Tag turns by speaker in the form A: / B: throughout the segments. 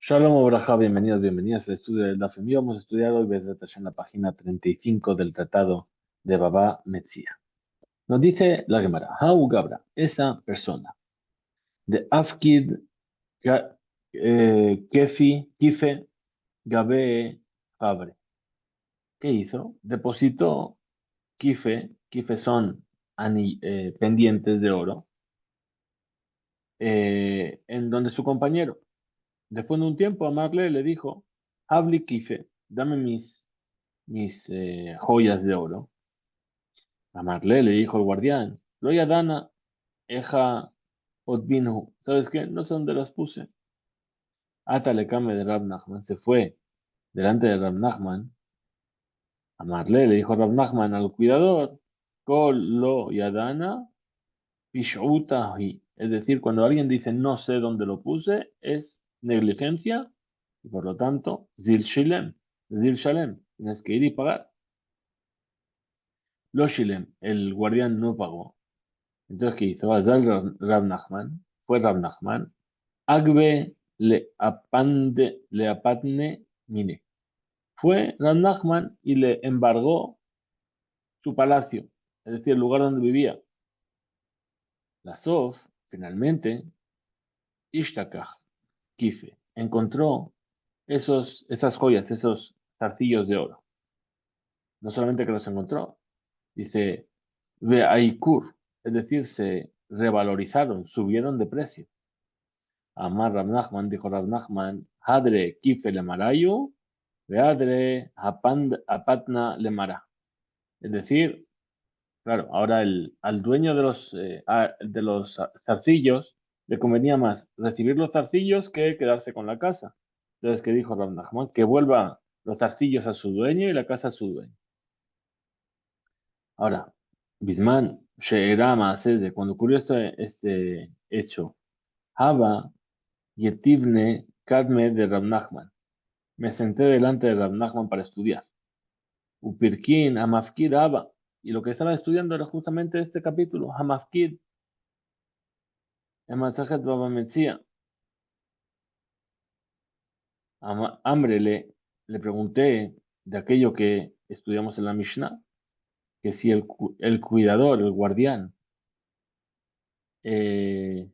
A: Shalom Obraja, bienvenidos, bienvenidas al estudio del Daf Yomi. Vamos a estudiar hoy en la página 35 del Tratado de Baba Metzia. Nos dice la Gemara, Hau Gabra, esa persona de Afkid Kefi, Kife, Gabe, Fabre. ¿Qué hizo? Depositó Kife son pendientes de oro, en donde su compañero. Después de un tiempo, Amarle le dijo, Habli Kife, dame mis joyas de oro. Amarle le dijo el guardián, Loya Dana, Eja Otbinhu, ¿sabes qué? No sé dónde las puse. Ata le cambia de Rab Nachman, se fue delante de Rab Nachman. Amarle le dijo Rab Nachman al cuidador, Kol lo yadana pishutahi. Es decir, cuando alguien dice no sé dónde lo puse, es negligencia y por lo tanto, zil shalem, tienes que ir y pagar. Lo shilem, el guardián no pagó. Entonces, ¿qué hizo? Azal Rab Nachman, fue Rab Nachman, Agbe le apatne mine. Fue Rab Nachman y le embargó su palacio, es decir, el lugar donde vivía. La Sof, finalmente, Ishtakach, Kife, encontró esas joyas, esos zarcillos de oro. No solamente que los encontró, dice, Veaikur, es decir, se revalorizaron, subieron de precio. Amar Rab Nachman, dijo Rab Nachman, Hadre kife le marayu, veadre apatna le mara. Es decir, claro, ahora al dueño de los zarcillos le convenía más recibir los zarcillos que quedarse con la casa. Entonces, ¿qué dijo Rab Nachman? Que vuelva los zarcillos a su dueño y la casa a su dueño. Ahora, Bisman, She'era de cuando ocurrió este hecho, Haba Yetivne Kadme de Rab Nachman. Me senté delante de Rab Nachman para estudiar. Upirkin, Hamafkid, Abba. Y lo que estaba estudiando era justamente este capítulo, Hamafkid, el Masajet Baba Metzia. Hambre le pregunté de aquello que estudiamos en la Mishnah, que si el cuidador, el guardián, eh,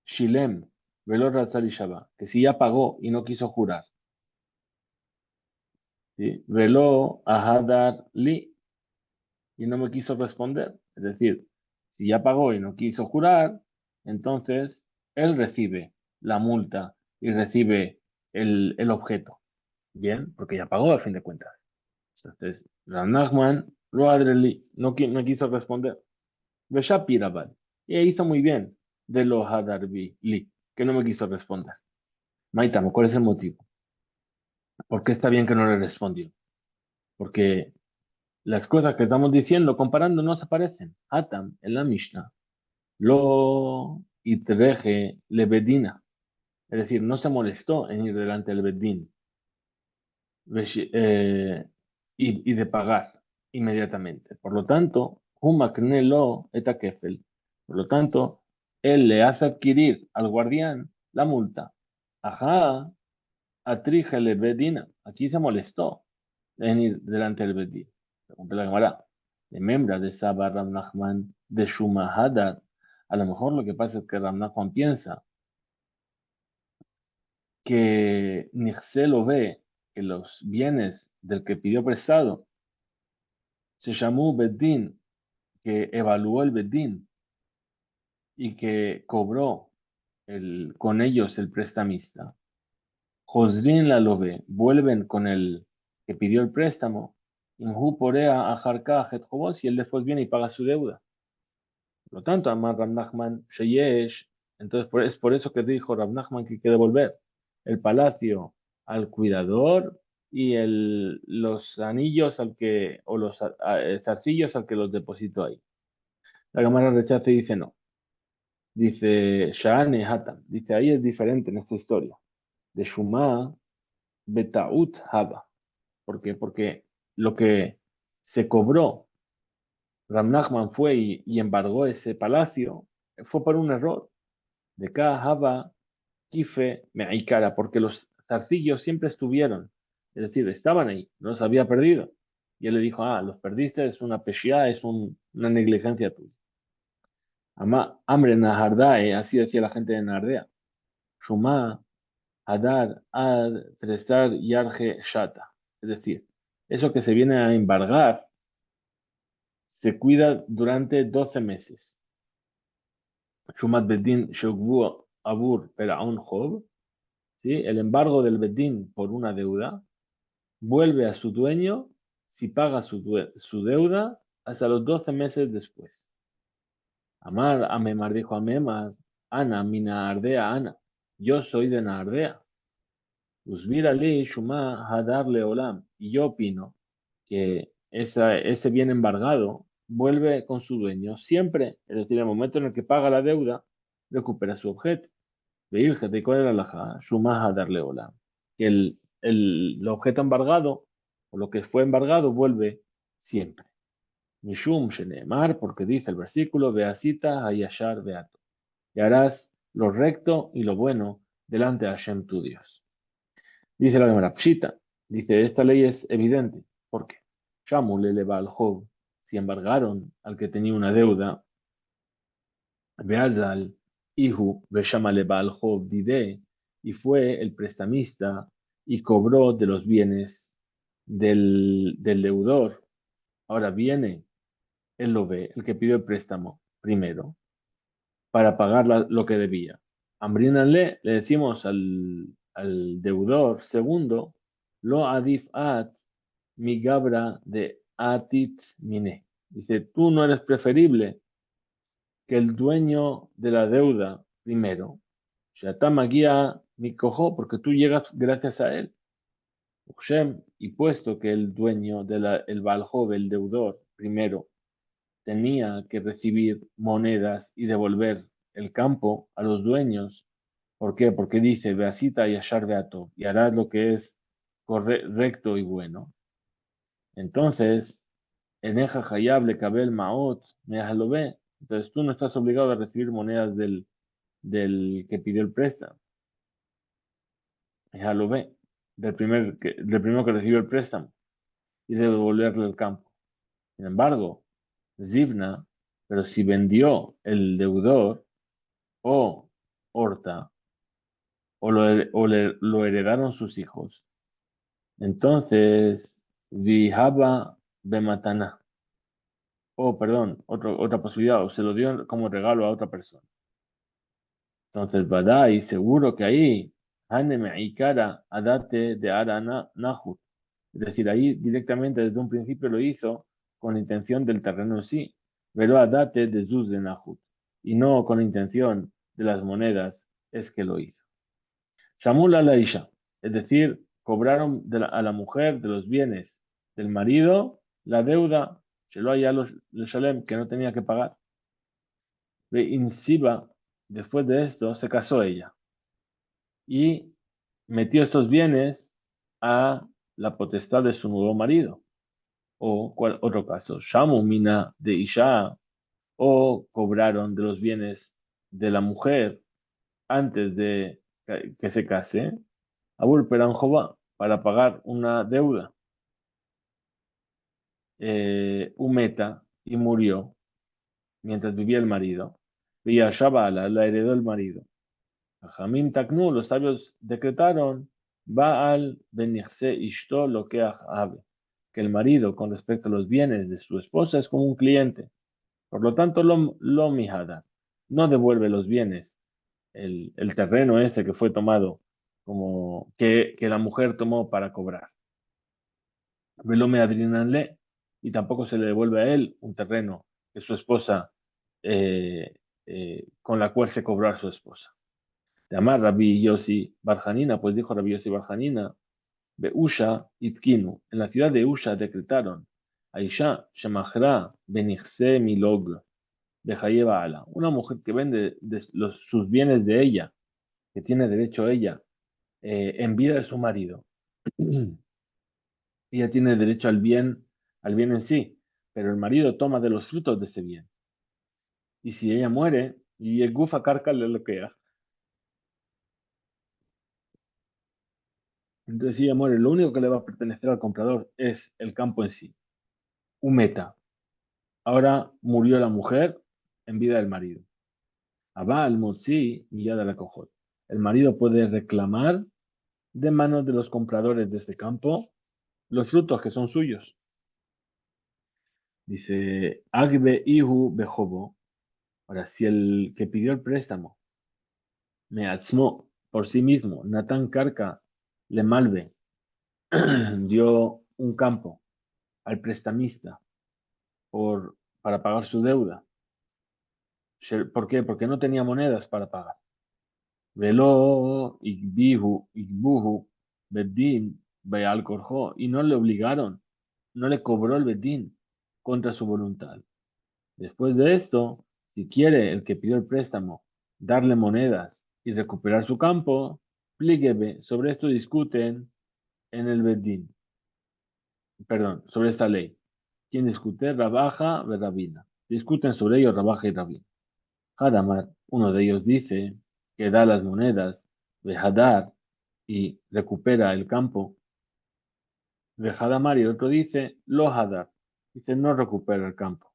A: Shilem, Velo Razal y Shabbat, que si ya pagó y no quiso jurar, ¿sí? Velo Ahadar Li, y no me quiso responder. Es decir, si ya pagó y no quiso jurar, entonces él recibe la multa y recibe el objeto. Bien, porque ya pagó a fin de cuentas. Entonces, Rav Nachman lo adreli, no quiso responder. Beshapirabal. Y hizo muy bien de lo hadarbi li, que no me quiso responder. Maitamo, ¿cuál es el motivo? ¿Por qué está bien que no le respondió? Porque las cosas que estamos diciendo, comparando, no se parecen. Atam, en la Mishnah, lo itreje le bedina. Es decir, no se molestó en ir delante del bedín y de pagar inmediatamente. Por lo tanto, humakne lo eta kefel. Por lo tanto, él le hace adquirir al guardián la multa. Ajá, atríjele bedina. Aquí se molestó en ir delante del bedín. Pregunta la Gemara. De membra de Saba Ram Nachman de Shuma Hadad. A lo mejor lo que pasa es que Ram Nachman piensa que Nixé lo ve, que los bienes del que pidió prestado se llamó Beddin, que evaluó el Beddin y que cobró con ellos el prestamista. Josrin la lo ve, vuelven con el que pidió el préstamo. Inhu porea a Jarka y él después viene y paga su deuda. Por lo tanto, Amar Rab Nachman Sheyesh, entonces es por eso que dijo Rab Nachman que hay que devolver el palacio al cuidador y los anillos o los zarcillos al que los depositó ahí. La Cámara rechaza y dice no. Dice Sha'ane Hatam. Dice ahí es diferente en esta historia. De Shuma Betaut Haba. ¿Por qué? Porque lo que se cobró, Ram Nachman fue y embargó ese palacio, fue por un error. De Haba Kife Meikara, porque los zarcillos siempre estuvieron, es decir, estaban ahí, no los había perdido. Y él le dijo, los perdiste, es una peshia, es una negligencia tuya. Hambre Nahardae, así decía la gente de Nardea. Shuma, Hadar, Ad, Tresar, Yarge, Shata. Es decir, eso que se viene a embargar se cuida durante 12 meses. Shumat Bedin Shogbu Abur Peraun Job, ¿sí? El embargo del Bedín por una deuda vuelve a su dueño si paga su deuda hasta los 12 meses después. Amemar dijo Amemar, Ana, mina Ardea, Ana, yo soy de Nardea. Usvira li Shuma Hadar Leolam. Y yo opino que ese bien embargado vuelve con su dueño siempre, es decir, en el momento en el que paga la deuda, recupera su objeto. ¿Y cuál era la halajá? Shuma Hadar Leolam. Que el objeto embargado, o lo que fue embargado, vuelve siempre. Mishum Sheneemar, porque dice el versículo, Beasita Hayashar Beato. Y harás lo recto y lo bueno delante de Hashem tu Dios. Dice la Gemara, Pshita, dice, esta ley es evidente. ¿Por qué? Shamu le eleva al Job, si embargaron al que tenía una deuda, Beadal, Ihu, Beshama le al Job, Dide, y fue el prestamista y cobró de los bienes del deudor. Ahora viene, él lo ve, el que pidió el préstamo primero, para pagar lo que debía. Ambrínanle, le decimos al deudor segundo, lo adif at mi gabra de atit mine. Dice, tú no eres preferible que el dueño de la deuda primero. Shatama guía mi cojo, porque tú llegas gracias a él. Hashem, y puesto que el dueño el Baal el deudor primero, tenía que recibir monedas y devolver el campo a los dueños. ¿Por qué? Porque dice, Beasita y Ashar Beato, y harás lo que es recto y bueno. Entonces, en Eja Hayable Kabel Maot, ve. Entonces tú no estás obligado a recibir monedas del que pidió el préstamo. Ve, del primero que recibió el préstamo y de devolverle el campo. Sin embargo, Zivna, pero si vendió el deudor, o Horta, lo heredaron sus hijos. Entonces, Vihaba Bematana, perdón, otra posibilidad, o se lo dio como regalo a otra persona. Entonces, y seguro que ahí, Haneme Ikara Adate de Arana Nahut. Es decir, ahí directamente desde un principio lo hizo con intención del terreno en sí, pero Adate de Zuz de Nahut, y no con intención de las monedas, es que lo hizo. Shamul a la Isha, es decir, cobraron a la mujer de los bienes del marido la deuda, se lo haya los Shalem, que no tenía que pagar. De Insiba, después de esto, se casó ella y metió estos bienes a la potestad de su nuevo marido. O otro caso, Shamu Mina de Isha, o cobraron de los bienes de la mujer antes de que se case, Abul Peranjova, para pagar una deuda, un meta, y murió mientras vivía el marido. Vía Shabala, la heredó el marido. Jamim Taknu, los sabios decretaron, Baal Benichse Ishto lo que que el marido con respecto a los bienes de su esposa es como un cliente. Por lo tanto, lo mijada, no devuelve los bienes, el terreno ese que fue tomado, como que la mujer tomó para cobrar. Velo me adrinanle, y tampoco se le devuelve a él un terreno que su esposa, con la cual se cobró a su esposa. De amar Rabbi Yossi Barjanina, pues dijo Rabbi Yossi Barjanina, de Usha Itkinu, en la ciudad de Usha decretaron, Aisha Shemachra Benichse Milog, de Hayeva Ala, una mujer que vende sus bienes de ella, que tiene derecho a ella, en vida de su marido. Ella tiene derecho al bien en sí, pero el marido toma de los frutos de ese bien. Y si ella muere, y el gufa carca le bloquea. Entonces, si ella muere, lo único que le va a pertenecer al comprador es el campo en sí. Un meta. Ahora murió la mujer en vida del marido. Abba al motzi millada la cojot. El marido puede reclamar de manos de los compradores de ese campo los frutos que son suyos. Dice, Agbe Ihu Bejobo. Ahora, si el que pidió el préstamo me atzmó por sí mismo, Natán Carca le malve, dio un campo al prestamista para pagar su deuda. ¿Por qué? Porque no tenía monedas para pagar. Veló, Igbuhu, Beddin, Beal Korjo, y no le obligaron, no le cobró el Beddin contra su voluntad. Después de esto, si quiere el que pidió el préstamo darle monedas y recuperar su campo, plíguebe. Sobre esto discuten en el Beddin. Perdón, sobre esta ley. ¿Quién discute? Rabaja, Rabina. Discuten sobre ello Rabaja y Rabina. Hadamar, uno de ellos dice que da las monedas de Hadar y recupera el campo de Hadamar y el otro dice lo Hadar. Dice no recupera el campo.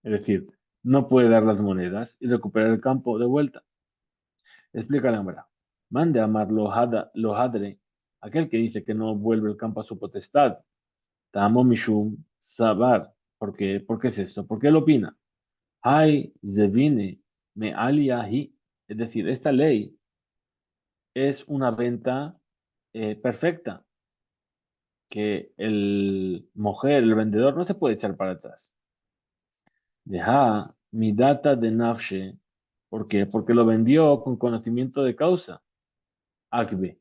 A: Es decir, no puede dar las monedas y recuperar el campo de vuelta. Explica la Gemara. Mande a amar lo hadre, aquel que dice que no vuelve el campo a su potestad. Tamo mishum sabar. ¿Por qué? ¿Por qué es esto? ¿Por qué él opina? Hay zevine me aliahi. Es decir, esta ley es una venta perfecta, que el mujer, el vendedor, no se puede echar para atrás. Deja mi data de nafshe. ¿Por qué? Porque lo vendió con conocimiento de causa. Akbe.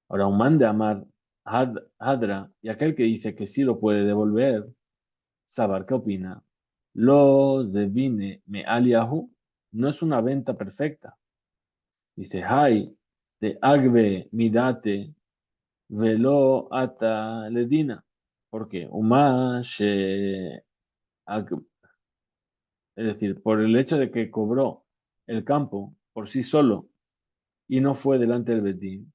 A: Ahora, un man de amar Hadra y aquel que dice que sí lo puede devolver, Sabar, ¿qué opina? Los de Vine me aliahu no es una venta perfecta. Dice, hay de Agbe midate velo ata ledina. ¿Por qué? Es decir, por el hecho de que cobró el campo por sí solo y no fue delante del Bedín,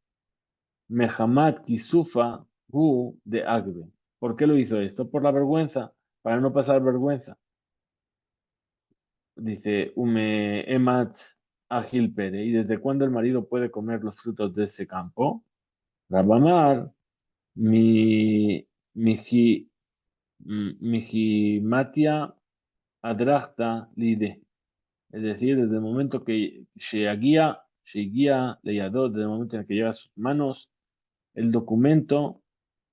A: Mehamat Kisufa Hu de Agbe. ¿Por qué lo hizo esto? Por la vergüenza, para no pasar vergüenza. Dice, Ume Emat Agil Pere. ¿Y desde cuándo el marido puede comer los frutos de ese campo? Rabamar, mi, miji, Mijimatia Adrachta Lide. Es decir, desde el momento que Sheagia Leyadot, desde el momento en el que llega a sus manos el documento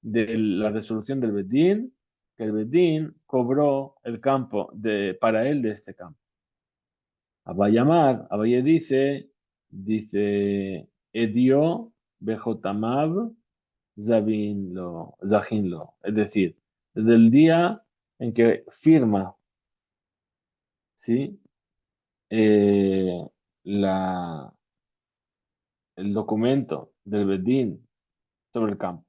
A: de la resolución del Bedín, que el Bedín cobró el campo para él de este campo. Abaye dice, Edio Bejotamav Zahinlo. Es decir, desde el día en que firma, ¿sí? Eh, la, el documento del Bedín sobre el campo.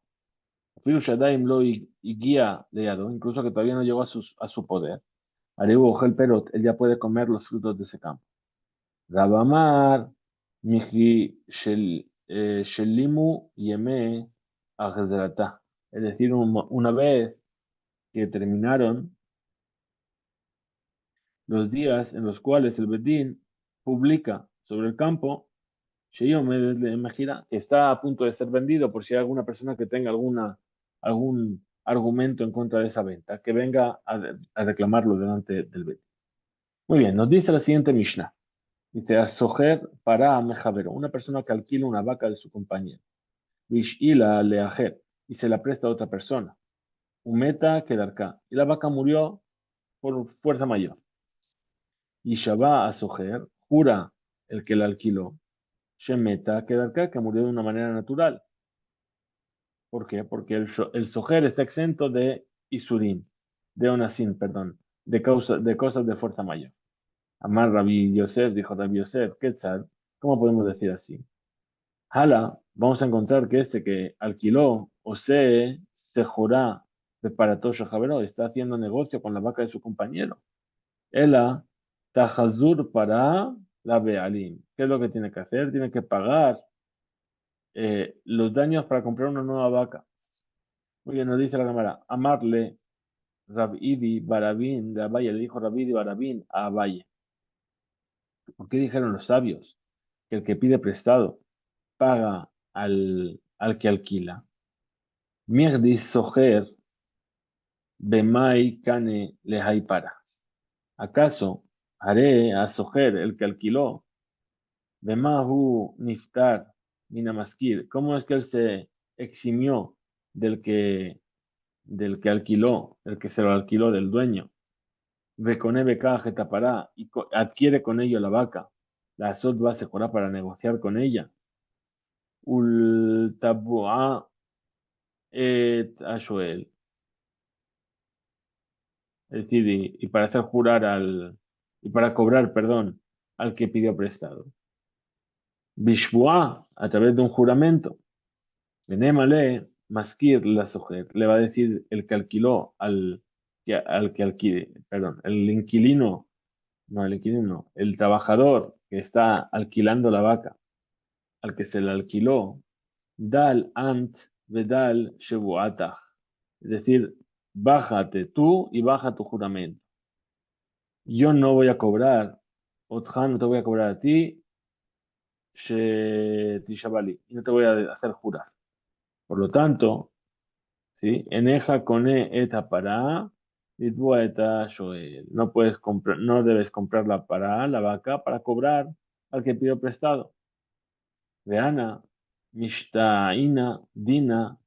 A: Firu Shadaim lo guía leado, incluso que todavía no llegó a su poder. Arebu Ojel Perot, él ya puede comer los frutos de ese campo. Rabamar, Miji Shelimu Yeme Agezrata. Es decir, una vez que terminaron los días en los cuales el Bedín publica sobre el campo, Sheyomed le imagina que está a punto de ser vendido por si hay alguna persona que tenga algún argumento en contra de esa venta, que venga a reclamarlo delante del Bedín. Muy bien, nos dice la siguiente Mishnah. Dice, Asoher para mejavero, una persona que alquila una vaca de su compañero. Vishila leajer, y se la presta a otra persona. Umeta kedarka, y la vaca murió por fuerza mayor. Y Shabá Asoher, jura el que la alquiló. Shemeta kedarka, que murió de una manera natural. ¿Por qué? Porque el sojer está exento de isurim, de onasin, perdón, de cosas de fuerza mayor. Amar Rabbi Yosef, dijo Rabbi Yosef, Quetzal, ¿cómo podemos decir así? Hala, vamos a encontrar que este que alquiló o se jurá preparatorio Javeró, está haciendo negocio con la vaca de su compañero. Ela, Tajazur para la Bealim. ¿Qué es lo que tiene que hacer? Tiene que pagar los daños para comprar una nueva vaca. Muy bien, nos dice la cámara, amarle Rabidi Barabín de Abaye, le dijo Rabidi Barabín a Abaye. ¿Por qué dijeron los sabios que el que pide prestado paga al que alquila? Mirdis Soher Bemai Kane Lehai para. ¿Acaso haré a Soher, el que alquiló, Bemahu Niftar Minamaskir? ¿Cómo es que él se eximió del que, del que alquiló, el que se lo alquiló del dueño? Recone Bekaje tapará y adquiere con ello la vaca. La Azot va a sejorar para negociar con ella. Ul Tabua et Ashoel. Es decir, y para hacer jurar y para cobrar, perdón, al que pidió prestado. Bishbuá, a través de un juramento. Benémale, Maskir la sujet, le va a decir el que alquiló al que alquile, perdón, el inquilino, no, el inquilino, no, el trabajador que está alquilando la vaca, al que se la alquiló, Dal ant vedal shebuatach, es decir, bájate tú y baja tu juramento. Yo no voy a cobrar, Otja, no te voy a cobrar a ti, Tishabali, y no te voy a hacer jurar. Por lo tanto, ¿sí? Eneja cone eta para, litbua eta shoel. No puedes comprar, no debes comprarla para la vaca para cobrar al que pidió prestado. Veana, mishtaina, dina,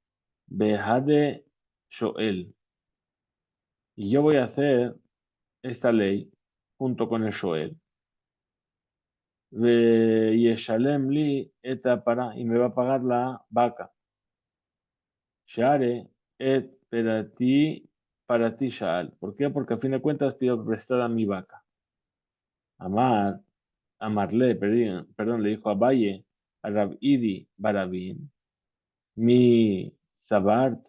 A: behade shoel. Y yo voy a hacer esta ley junto con el shoel. Yeshalem li eta para, y me va a pagar la vaca. Share et para ti shaal. ¿Por qué? Porque a fin de cuentas pido prestada mi vaca. Amar, amarle, perdón, le dijo a Valle, a Rabidi Barabin, mi sabart,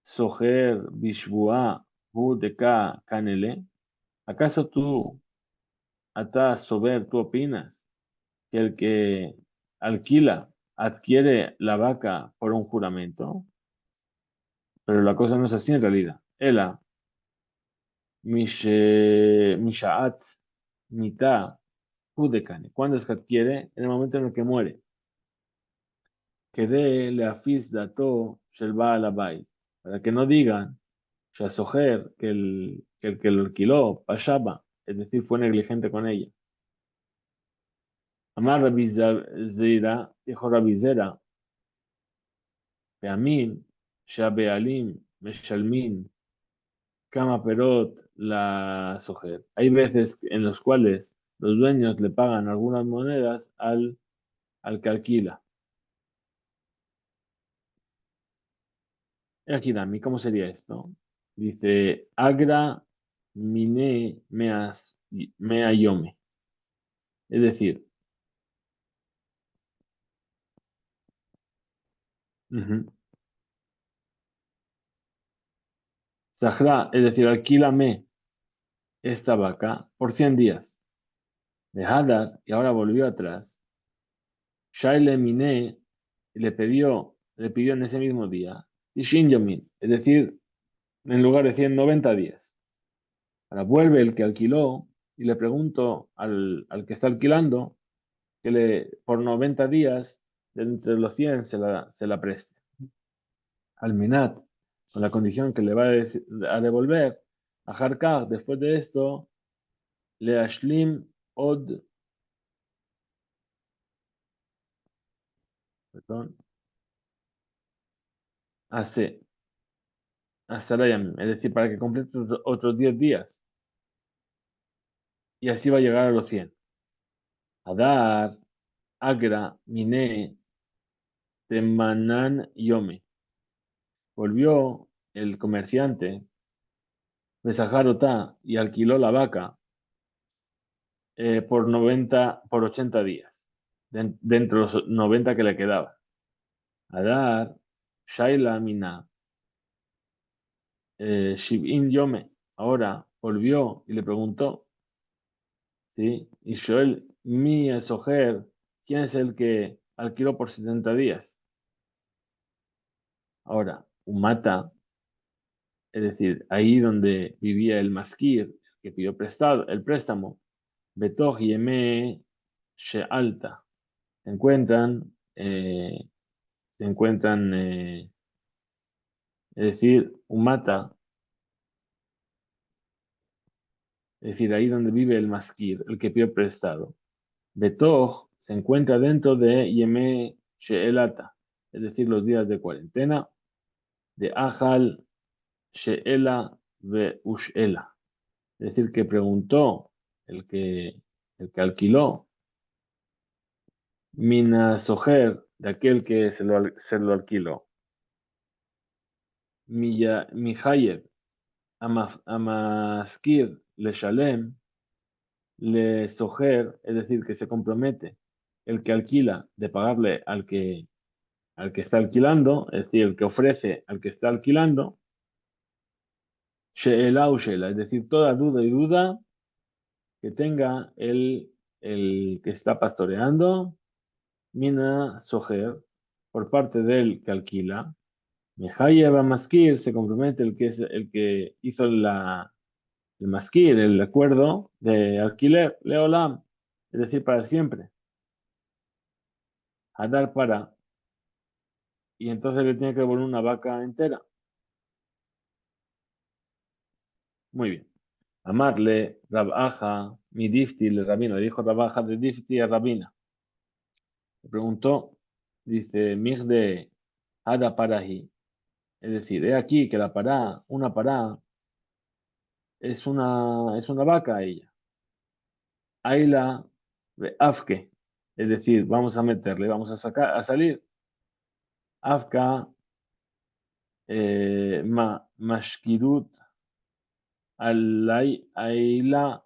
A: soher bishbua, deka canele. ¿Acaso tú, Atás Sober, tú opinas que el que alquila adquiere la vaca por un juramento? Pero la cosa no es así en realidad. Ela, Mishaat, Mita, Pudekane. ¿Cuándo es que adquiere? En el momento en el que muere. Que de le afis dato shel baal habayit. Para que no digan, Shasoher, que lo alquiló, Pashaba, es decir, fue negligente con ella. Amar Rabbi Zera, dijo Rabbi Zera, Beamin, Shabealim, Meshalmin, Kama Perot, la Soher. Hay veces en los cuales los dueños le pagan algunas monedas al que alquila. El Hirami, ¿cómo sería esto? Dice, Agra mine mea yome. Es decir, ujú, Sahra, es decir, alquílame esta vaca por 100 días. De Hadar, y ahora volvió atrás. Shaile mine le pidió en ese mismo día. Y Shinjomin, es decir, en lugar de 190 días. Ahora vuelve el que alquiló y le pregunto al que está alquilando que por 90 días, de entre los 100 se la preste. Al Minat, con la condición que le va a devolver a Harkar, después de esto, le Ashlim Od, perdón, hace Asarayam, es decir, para que complete otros 10 días, y así va a llegar a los 100. Adar, Agra, Mine, Temanan, Yome. Volvió el comerciante de Sajarotá y alquiló la vaca por 80 días, dentro de los 90 que le quedaba. Adar, Shaila Mina, Shiv'in Yome, ahora volvió y le preguntó, ¿sí? Y Joel, mi Esoher, ¿quién es el que alquiló por 70 días. Ahora, Umata, es decir, ahí donde vivía el masquir, que pidió prestado, el préstamo, Betoch Yeme Shealta, se encuentran, eh, se encuentran, es decir, Umata, es decir, ahí donde vive el masquir, el que pidió prestado. Betoch se encuentra dentro de Yeme Sheelata, es decir, los días de cuarentena, de Ajal Sheela ve Ushela. Es decir, que preguntó el que alquiló, Mina Soher, de aquel que se lo alquiló, Mijayev, Amaskir, Le Shalem, Le Soher, es decir, que se compromete el que alquila de pagarle al que está alquilando, es decir, el que ofrece al que está alquilando, Sheela Ushela, es decir, toda duda y duda que tenga el que está pastoreando, Mina Soher, por parte del que alquila, Mejaya Maskir se compromete el que hizo el maskir, el acuerdo de alquiler, Leolam, es decir, para siempre, a dar para, y entonces le tiene que devolver una vaca entera. Muy bien. Amarle, Rabaja, mi difti, el rabino, le dijo Rabaja de difti a Rabina. Le preguntó, dice, Migde Hada Parahi, es decir, he aquí que una pará, es una vaca ella. Aila de Afke, es decir, vamos a meterle, vamos a sacar, a salir. Afka, Mashkirut, Alay, Aila,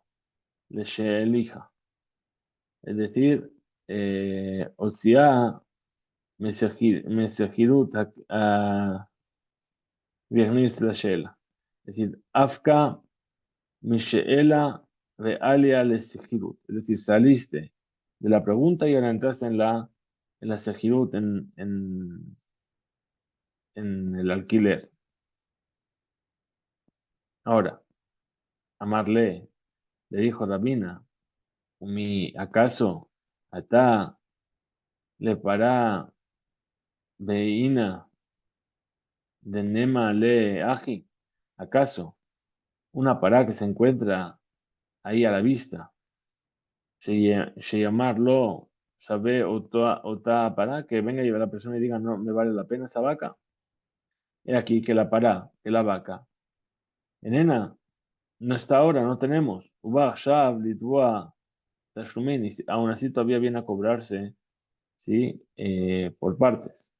A: Leshelija. Es decir, Otsia, Mesejirut, Viernis la Shela. Es decir, Afka, Misheela, Realia, Lesejirut. Es decir, saliste de la pregunta y ahora entraste en la Sejirut, en el alquiler. Ahora, Amarle le dijo Rabina, ¿acaso atá le para veína de Nema le aji? ¿Acaso una pará que se encuentra ahí a la vista, se llamarlo, sabe otra pará, que venga y la persona y diga, no me vale la pena esa vaca? He aquí que la pará, que la vaca, enena, no está ahora, no tenemos. Ubah, Shav, Litwa, Tashlumin, y aún así todavía viene a cobrarse, ¿sí? Por partes.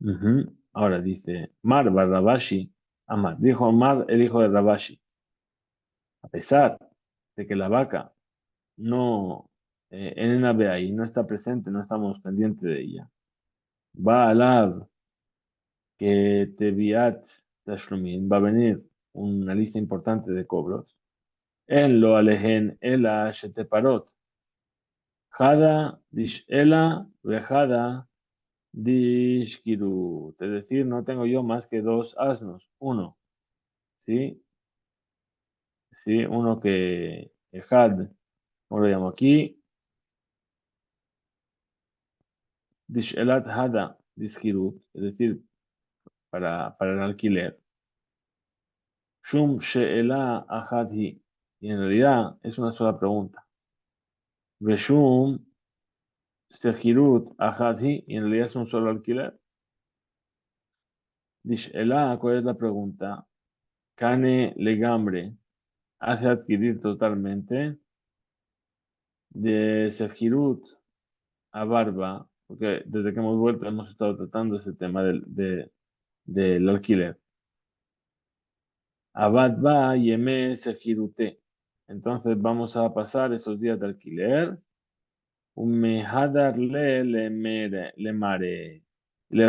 A: Ujú. Ahora dice, Mar Rabashi, Amar, dijo Mar, el hijo de Rabashi, a pesar de que la vaca no, en ahí, no está presente, no estamos pendientes de ella. Va a Alab, que Teviat Tashlumin, va a venir una lista importante de cobros. En lo alehen, ela sheteparot. Jada, dishela, vejada, dishkirut. Es decir, no tengo yo más que dos asnos. Uno, ¿sí? Sí, uno que, had, ¿cómo lo llamo aquí? Dishelat hada, dishkirut. Es decir, para el alquiler. Shum she'ela ahadhi. Y en realidad es una sola pregunta. Veshum sehirut ahadhi. Y en realidad es un solo alquiler. Dishelah, ¿cuál es la pregunta? Kane legambre, hace adquirir totalmente de Sefirut a Barba, porque desde que hemos vuelto hemos estado tratando ese tema del alquiler. Abad ba yeme Sefirute. Entonces vamos a pasar esos días de alquiler. Umehadar le mare.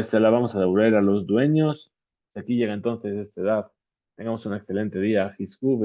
A: Se la vamos a devolver a los dueños. Aquí llega entonces esta edad. Tengamos un excelente día. Hisku